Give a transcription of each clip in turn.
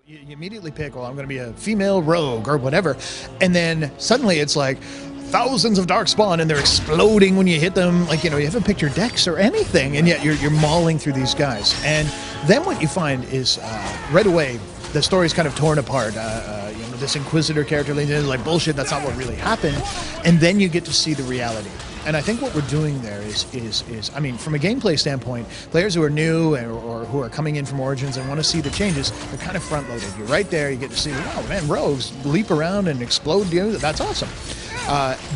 You immediately pick, well, I'm going to be a female rogue or whatever, and then suddenly it's like thousands of darkspawn and they're exploding when you hit them. Like, you haven't picked your decks or anything, and yet you're mauling through these guys. And then what you find is right away the story's kind of torn apart. This Inquisitor character leans in like, bullshit, that's not what really happened. And then you get to see the reality. And I think what we're doing there is I mean, from a gameplay standpoint, players who are new or who are coming in from Origins and want to see the changes, they're kind of front-loaded. You're right there, you get to see, wow, man, rogues leap around and explode, that's awesome.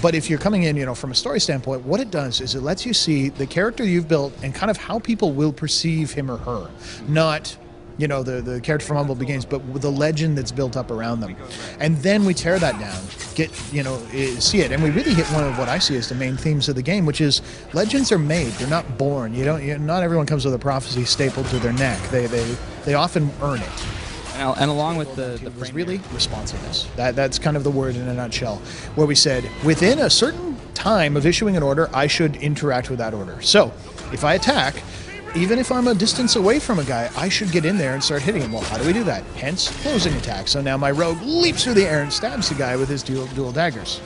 But if you're coming in, from a story standpoint, what it does is it lets you see the character you've built and kind of how people will perceive him or her, not the character from Humble Beginnings, but with the legend that's built up around them. And then we tear that down, see it. And we really hit one of what I see as the main themes of the game, which is legends are made. They're not born. Not everyone comes with a prophecy stapled to their neck. They often earn it. And along with the was really responsiveness. That's kind of the word in a nutshell, where we said, within a certain time of issuing an order, I should interact with that order. So if I attack, even if I'm a distance away from a guy, I should get in there and start hitting him. Well, how do we do that? Hence, closing attack. So now my rogue leaps through the air and stabs the guy with his dual daggers.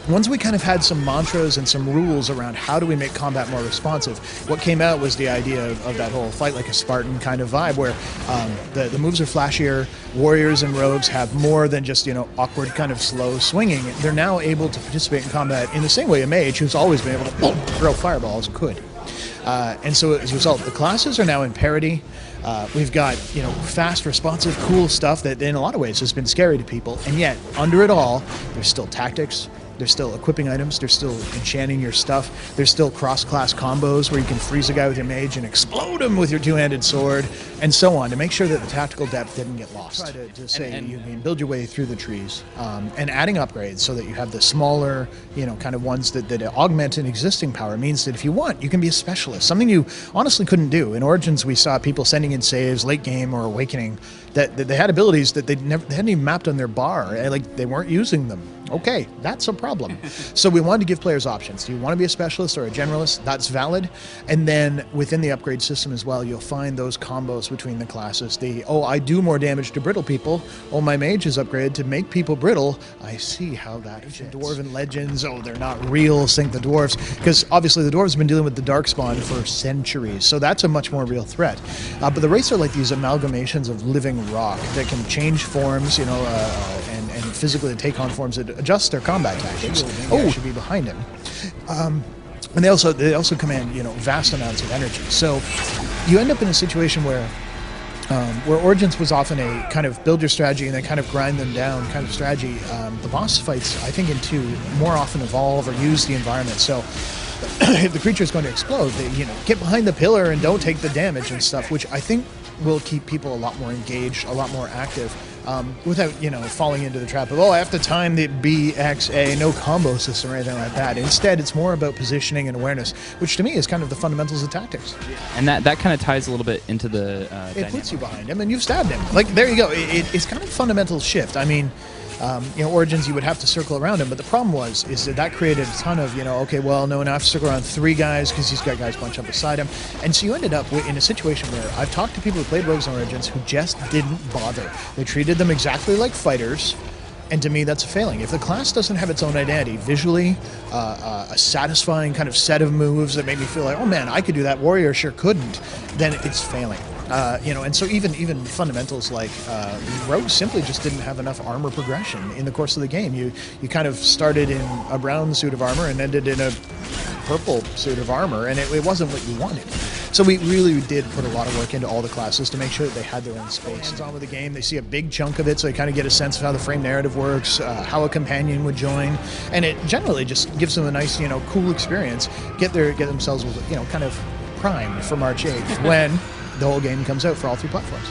Once we kind of had some mantras and some rules around how do we make combat more responsive, what came out was the idea of that whole fight like a Spartan kind of vibe, where the moves are flashier, warriors and rogues have more than just, awkward kind of slow swinging. They're now able to participate in combat in the same way a mage, who's always been able to throw fireballs, could. And so as a result, the classes are now in parity. We've got, fast, responsive, cool stuff that in a lot of ways has been scary to people. And yet, under it all, there's still tactics. There's still equipping items. There's still enchanting your stuff. There's still cross-class combos where you can freeze a guy with your mage and explode him with your two-handed sword, and so on, to make sure that the tactical depth didn't get lost. Try to say you can build your way through the trees, and adding upgrades so that you have the smaller, kind of ones that augment an existing power means that if you want, you can be a specialist. Something you honestly couldn't do. In Origins, we saw people sending in saves late game or Awakening that they had abilities that they hadn't even mapped on their bar. Like, they weren't using them. Okay, that's a problem. So we wanted to give players options. Do you want to be a specialist or a generalist? That's valid. And then within the upgrade system as well, you'll find those combos between the classes. I do more damage to brittle people. Oh, my mage is upgraded to make people brittle. I see how that fits. Dwarven legends, they're not real, sink the dwarves. Because obviously the dwarves have been dealing with the darkspawn for centuries. So that's a much more real threat. But the wraiths are like these amalgamations of living rock that can change forms, and physically take on forms that adjust their combat tactics. Should be behind him. And they also command vast amounts of energy. So you end up in a situation where Origins was often a kind of build your strategy and then kind of grind them down kind of strategy. The boss fights, I think, in 2 more often evolve or use the environment. So if the creature is going to explode, they get behind the pillar and don't take the damage and stuff, which I think will keep people a lot more engaged, a lot more active, without falling into the trap of, I have to time the BXA, no combo system or anything like that. Instead, it's more about positioning and awareness, which to me is kind of the fundamentals of tactics. And that kind of ties a little bit into the it puts you behind him and you've stabbed him. Like, there you go. It's kind of a fundamental shift. I mean, Origins, you would have to circle around him, but the problem is that created a ton of, okay, well, no, now I have to circle around 3 guys because he's got guys bunched up beside him. And so you ended up in a situation where I've talked to people who played Rogues and Origins who just didn't bother. They treated them exactly like fighters, and to me, that's a failing. If the class doesn't have its own identity, visually, a satisfying kind of set of moves that made me feel like, oh man, I could do that, warrior sure couldn't, then it's failing. And so even fundamentals like rogues simply just didn't have enough armor progression in the course of the game. You kind of started in a brown suit of armor and ended in a purple suit of armor, and it wasn't what you wanted. So we really did put a lot of work into all the classes to make sure that they had their own space. Hands on with the game, they see a big chunk of it, so they kind of get a sense of how the frame narrative works, how a companion would join, and it generally just gives them a nice, cool experience. Get themselves, kind of primed for March 8th when the whole game comes out for all 3 platforms.